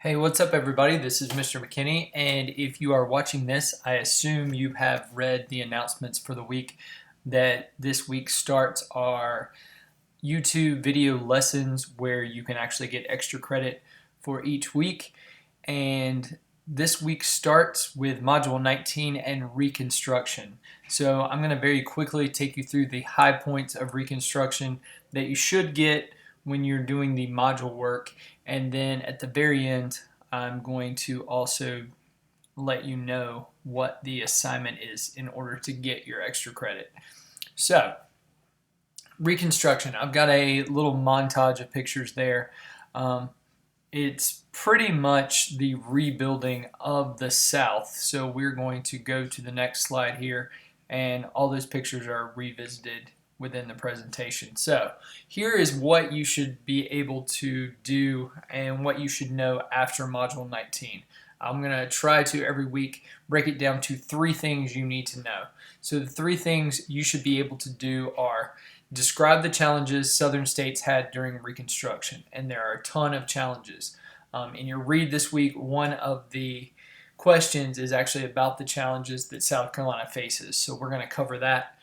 Hey, what's up everybody? This is Mr. McKinney, and if you are watching this, I assume you have read the announcements for the week that this week starts our YouTube video lessons where you can actually get extra credit for each week. And this week starts with Module 19 and Reconstruction. So I'm going to very quickly take you through the high points of Reconstruction that you should get when you're doing the module work, and then at the very end I'm going to also let you know what the assignment is in order to get your extra credit. So Reconstruction, I've got a little montage of pictures there. It's pretty much the rebuilding of the South. So we're going to go to the next slide here, and all those pictures are revisited within the presentation. So here is what you should be able to do and what you should know after Module 19. I'm going to try to every week break it down to 3 things you need to know. So the 3 things you should be able to do are describe the challenges Southern states had during Reconstruction, and there are a ton of challenges. In your read this week, one of the questions is actually about the challenges that South Carolina faces, so we're going to cover that.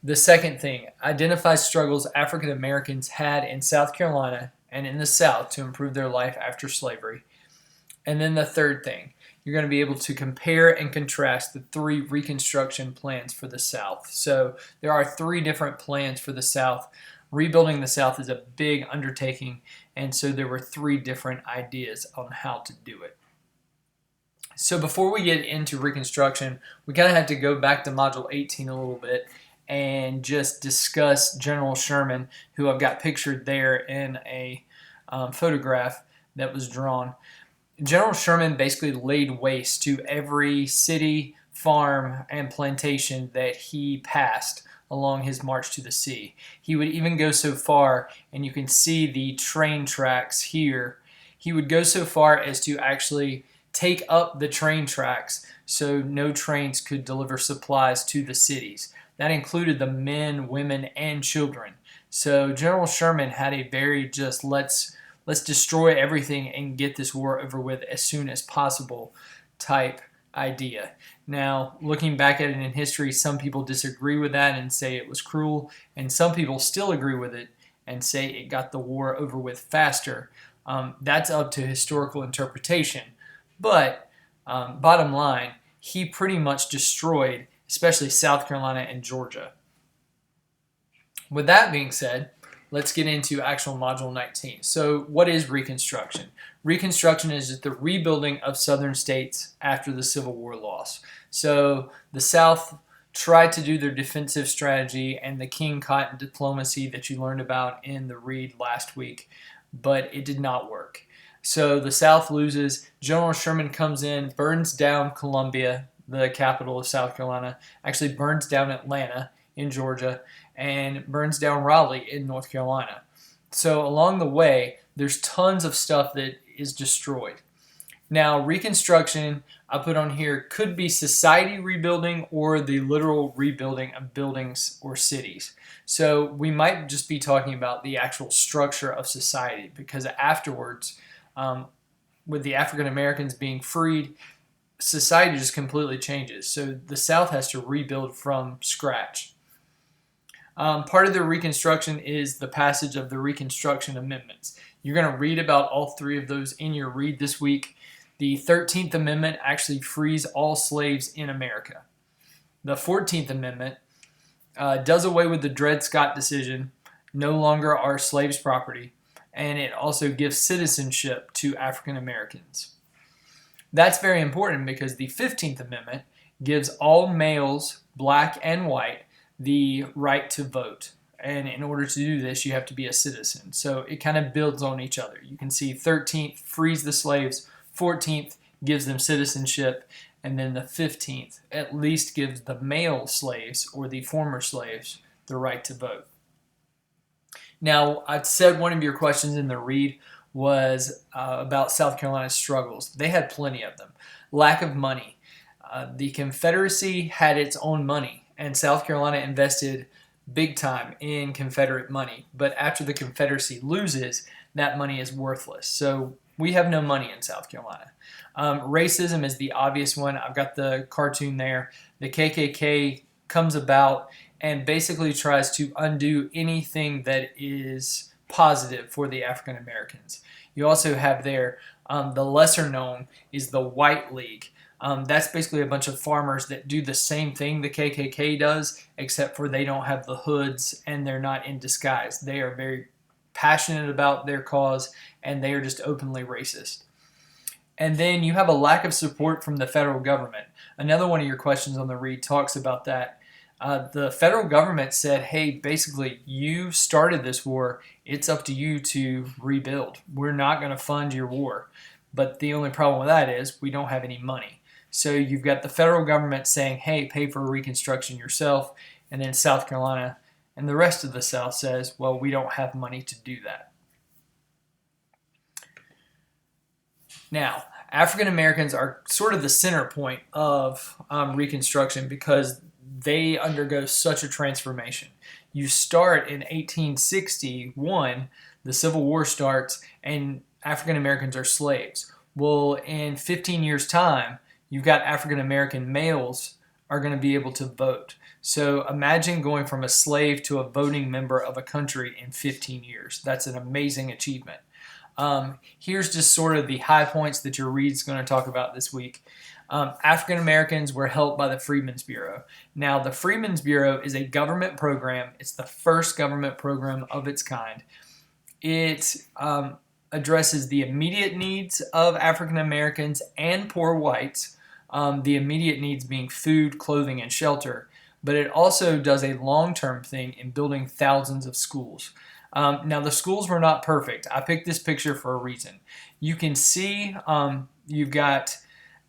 The second thing, identify struggles African Americans had in South Carolina and in the South to improve their life after slavery. And then the third thing, you're going to be able to compare and contrast the 3 Reconstruction plans for the South. So there are 3 different plans for the South. Rebuilding the South is a big undertaking, and so there were 3 different ideas on how to do it. So before we get into Reconstruction, we kind of have to go back to Module 18 a little bit and just discuss General Sherman, who I've got pictured there in a photograph that was drawn. General Sherman basically laid waste to every city, farm, and plantation that he passed along his march to the sea. He would even go so far, and you can see the train tracks here, he would go so far as to actually take up the train tracks so no trains could deliver supplies to the cities. That included the men, women, and children. So General Sherman had a very just let's destroy everything and get this war over with as soon as possible type idea. Now, looking back at it in history, some people disagree with that and say it was cruel, and some people still agree with it and say it got the war over with faster. That's up to historical interpretation. But bottom line, he pretty much destroyed especially South Carolina and Georgia. With that being said, let's get into actual Module 19. So what is Reconstruction? Reconstruction is just the rebuilding of Southern states after the Civil War loss. So the South tried to do their defensive strategy and the King Cotton diplomacy that you learned about in the read last week, but it did not work. So the South loses. General Sherman comes in, burns down Columbia, the capital of South Carolina, actually burns down Atlanta in Georgia, and burns down Raleigh in North Carolina. So along the way, there's tons of stuff that is destroyed. Now, Reconstruction, I put on here, could be society rebuilding or the literal rebuilding of buildings or cities. So we might just be talking about the actual structure of society, because afterwards, with the African Americans being freed, society just completely changes. So the South has to rebuild from scratch. Part of the Reconstruction is the passage of the Reconstruction Amendments. You're going to read about all 3 of those in your read this week. The 13th Amendment actually frees all slaves in America. The 14th Amendment does away with the Dred Scott decision. No longer are slaves property. And it also gives citizenship to African Americans. That's very important because the 15th Amendment gives all males, black and white, the right to vote. And in order to do this, you have to be a citizen. So it kind of builds on each other. You can see 13th frees the slaves, 14th gives them citizenship, and then the 15th at least gives the male slaves or the former slaves the right to vote. Now, I said one of your questions in the read was about South Carolina's struggles. They had plenty of them. Lack of money. The Confederacy had its own money, and South Carolina invested big time in Confederate money. But after the Confederacy loses, that money is worthless. So we have no money in South Carolina. Racism is the obvious one. I've got the cartoon there. The KKK comes about and basically tries to undo anything that is positive for the African Americans. You also have there the lesser known is the White League. That's basically a bunch of farmers that do the same thing the KKK does, except for they don't have the hoods and they're not in disguise. They are very passionate about their cause and they are just openly racist. And then you have a lack of support from the federal government. Another one of your questions on the read talks about that. The federal government said, hey, basically, you started this war. It's up to you to rebuild. We're not going to fund your war. But the only problem with that is we don't have any money. So you've got the federal government saying, hey, pay for Reconstruction yourself. And then South Carolina and the rest of the South says, well, we don't have money to do that. Now, African Americans are sort of the center point of Reconstruction because they undergo such a transformation. You start in 1861, the Civil War starts, and African Americans are slaves. Well, in 15 years' time, you've got African American males are going to be able to vote. So imagine going from a slave to a voting member of a country in 15 years. That's an amazing achievement. Here's just sort of the high points that your read's going to talk about this week. African Americans were helped by the Freedmen's Bureau. Now, the Freedmen's Bureau is a government program. It's the first government program of its kind. It addresses the immediate needs of African Americans and poor whites, the immediate needs being food, clothing, and shelter. But it also does a long-term thing in building thousands of schools. Now, the schools were not perfect. I picked this picture for a reason. You can see you've got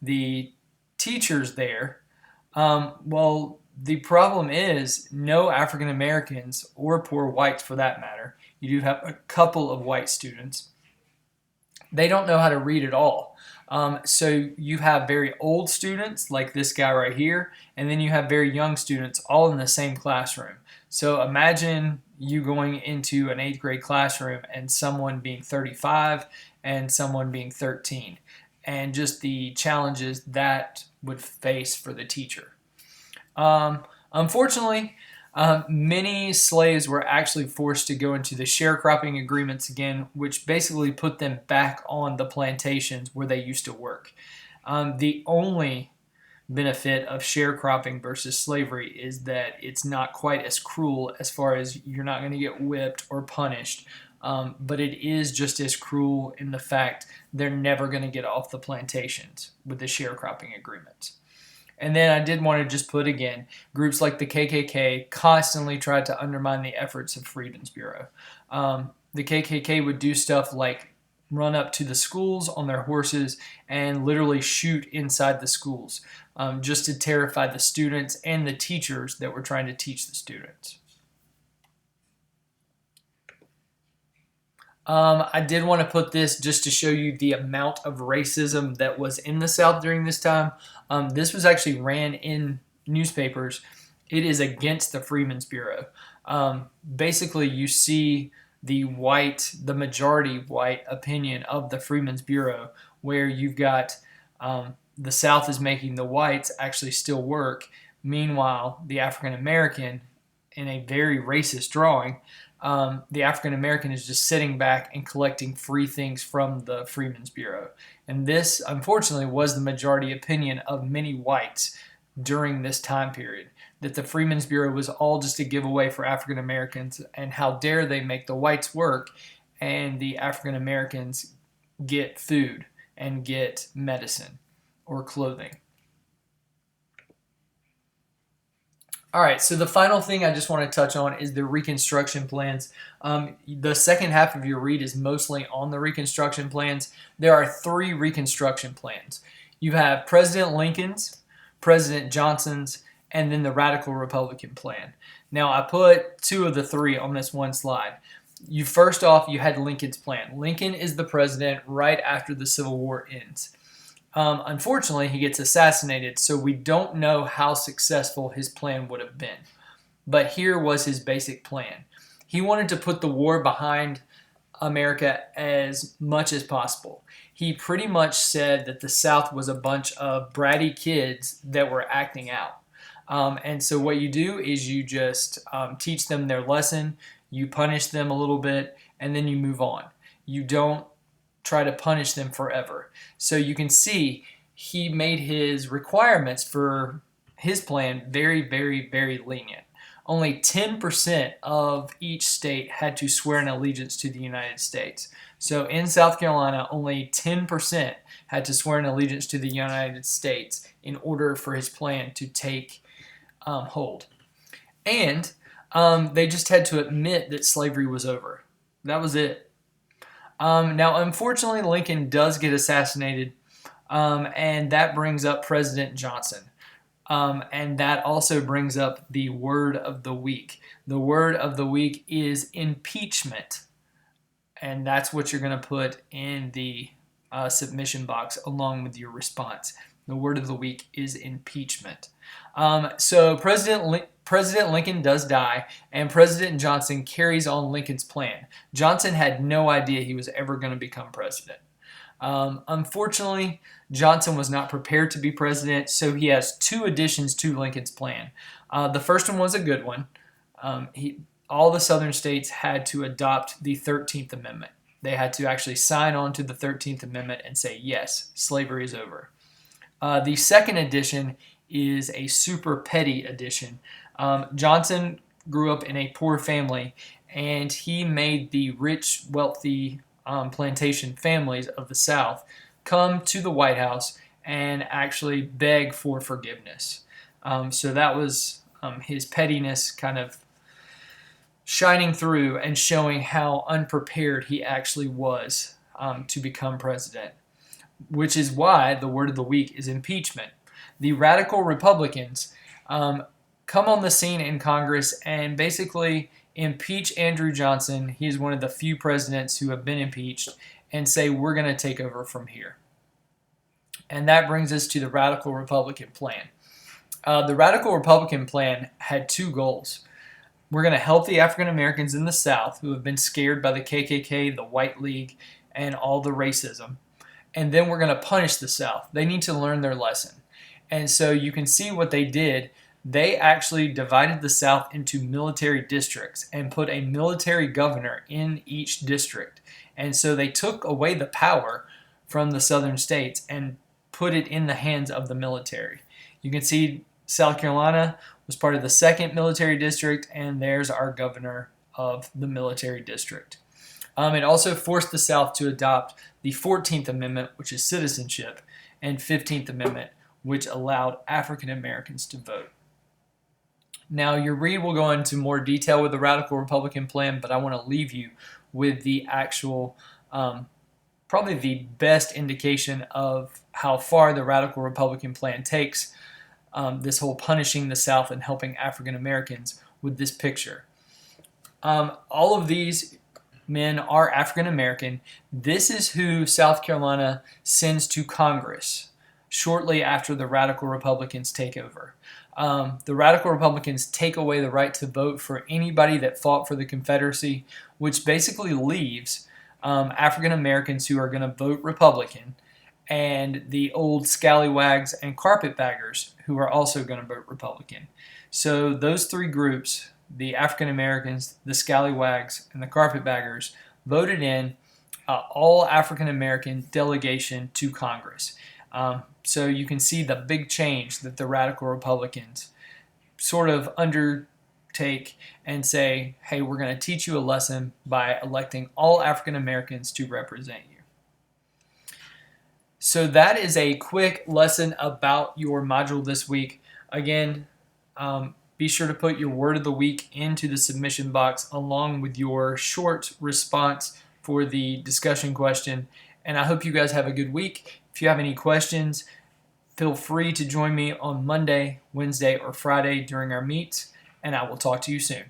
the teachers there. Well, the problem is no African Americans or poor whites for that matter. You do have a couple of white students. They don't know how to read at all. So you have very old students like this guy right here, and then you have very young students all in the same classroom. So imagine you going into an 8th grade classroom and someone being 35 and someone being 13. And just the challenges that would face for the teacher. Unfortunately, many slaves were actually forced to go into the sharecropping agreements again, which basically put them back on the plantations where they used to work. The only benefit of sharecropping versus slavery is that it's not quite as cruel as far as you're not going to get whipped or punished. But it is just as cruel in the fact they're never going to get off the plantations with the sharecropping agreements. And then I did want to just put again, groups like the KKK constantly tried to undermine the efforts of Freedmen's Bureau. The KKK would do stuff like run up to the schools on their horses and literally shoot inside the schools just to terrify the students and the teachers that were trying to teach the students. I did want to put this just to show you the amount of racism that was in the South during this time. This was actually ran in newspapers. It is against the Freedmen's Bureau. Basically, you see the majority white opinion of the Freedmen's Bureau, where you've got the South is making the whites actually still work. Meanwhile, the African American, in a very racist drawing, the African American is just sitting back and collecting free things from the Freedmen's Bureau. And this, unfortunately, was the majority opinion of many whites during this time period, that the Freedmen's Bureau was all just a giveaway for African Americans, and how dare they make the whites work and the African Americans get food and get medicine or clothing. All right, so the final thing I just want to touch on is the Reconstruction plans. The second half of your read is mostly on the Reconstruction plans. There are 3 Reconstruction plans. You have President Lincoln's, President Johnson's, and then the Radical Republican plan. Now, I put 2 of the 3 on this one slide. First off, you had Lincoln's plan. Lincoln is the president right after the Civil War ends. Unfortunately, he gets assassinated, so we don't know how successful his plan would have been. But here was his basic plan. He wanted to put the war behind America as much as possible. He pretty much said that the South was a bunch of bratty kids that were acting out. And so what you do is you just teach them their lesson, you punish them a little bit, and then you move on. You don't try to punish them forever. So you can see he made his requirements for his plan very, very, very lenient. Only 10% of each state had to swear an allegiance to the United States. So in South Carolina, only 10% had to swear an allegiance to the United States in order for his plan to take hold. And they just had to admit that slavery was over. That was it. Now, unfortunately, Lincoln does get assassinated, and that brings up President Johnson. And that also brings up the word of the week. The word of the week is impeachment. And that's what you're going to put in the submission box along with your response. The word of the week is impeachment. So President Lincoln does die, and President Johnson carries on Lincoln's plan. Johnson had no idea he was ever going to become president. Unfortunately, Johnson was not prepared to be president, so he has two additions to Lincoln's plan. The first one was a good one. All the southern states had to adopt the 13th Amendment. They had to actually sign on to the 13th Amendment and say, yes, slavery is over. The second addition is a super petty addition. Johnson grew up in a poor family, and he made the rich, wealthy plantation families of the South come to the White House and actually beg for forgiveness. So that was his pettiness kind of shining through and showing how unprepared he actually was to become president, which is why the word of the week is impeachment. The radical Republicans come on the scene in Congress and basically impeach Andrew Johnson. He's one of the few presidents who have been impeached, and say, we're going to take over from here. And that brings us to the radical Republican plan. The radical Republican plan had two goals. We're going to help the African Americans in the South who have been scared by the KKK, the White League, and all the racism. And then we're going to punish the South. They need to learn their lesson. And so you can see what they did. They actually divided the South into military districts and put a military governor in each district. And so they took away the power from the southern states and put it in the hands of the military. You can see South Carolina was part of the 2nd military district, and there's our governor of the military district. It also forced the South to adopt the 14th Amendment, which is citizenship, and 15th Amendment, which allowed African Americans to vote. Now, your read will go into more detail with the radical Republican plan, but I want to leave you with the actual, probably the best indication of how far the radical Republican plan takes this whole punishing the South and helping African Americans with this picture. All of these men are African American. This is who South Carolina sends to Congress shortly after the radical Republicans take over. The radical Republicans take away the right to vote for anybody that fought for the Confederacy, which basically leaves African Americans who are going to vote Republican, and the old scallywags and carpetbaggers who are also going to vote Republican. So those three groups, the African Americans, the scallywags, and the carpetbaggers, voted in all African American delegation to Congress. So you can see the big change that the radical Republicans sort of undertake and say, hey, we're going to teach you a lesson by electing all African Americans to represent you. So that is a quick lesson about your module this week. Again, be sure to put your word of the week into the submission box along with your short response for the discussion question. And I hope you guys have a good week. If you have any questions, feel free to join me on Monday, Wednesday, or Friday during our meets, and I will talk to you soon.